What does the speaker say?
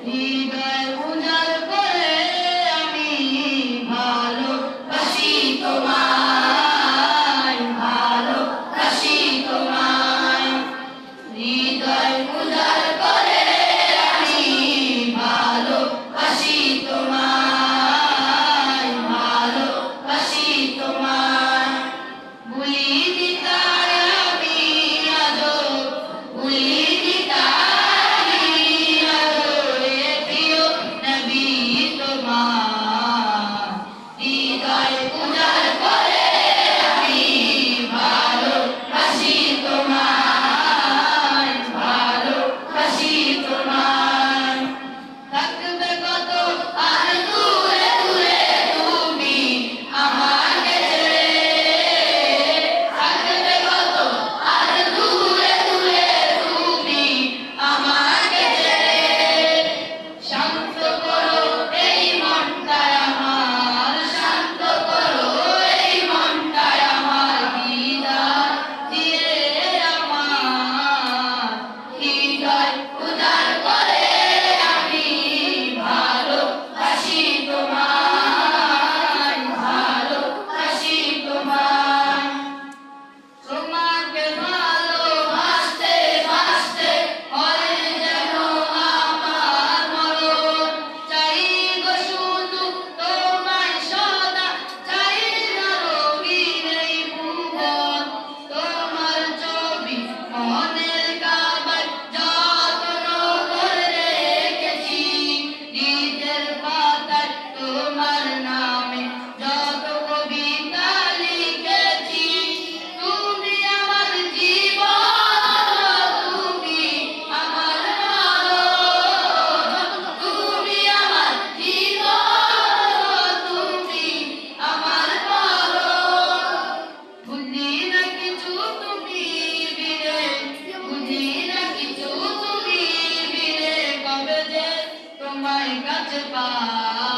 হৃদয় উজাড় করে আমি ভালোবাসি তোমায়, ভালোবাসি তোমায়। হৃদয় উজাড় করে আমি ভালোবাসি তোমায়, ভালোবাসি তোমায়। ভুলি দিতাই আমি আজো, ভুলি দিতাই আজো এ প্রিয় নবী তোমার। হৃদয় উজাড় করে আমি ভালোবাসি তোমায়, ভালোবাসি তোমায়। থাকবে কত আর দূরে দূরে তুমি আমাকে ছেড়ে, থাকবে কত আর দূরে দূরে তুমি আমাকে ছেড়ে। শান্ত করো এই মনটায় আমার, শান্ত করো এই মনটায় আমার। হৃদয় দিয়ে আমার হৃদয় উজাড় করে আমি ভালোবাসি তোমায়, ভালোবাসি তোমায়। তোমাকে ভালোবাসতে বাসতে হয় যেন আমার মরণ। চাই গো শুধু তোমায় সদা, চাই না রঙিন এই ভুবন। তোমার ছবি মনের কাবায় যত্ন করে রেখেছি, নিজের পাতায় তোমার নামে যত কবিতা লিখেছি। তুমি আমার জীবন, তুমি আমার মরণ, তুমি আমার জীবন, তুমি আমার মরণ। বুঝি না কিছু তুমি বিনে, বুঝি না কিছু তুমি বিনে, কবে যে তোমায় কাছে পাই।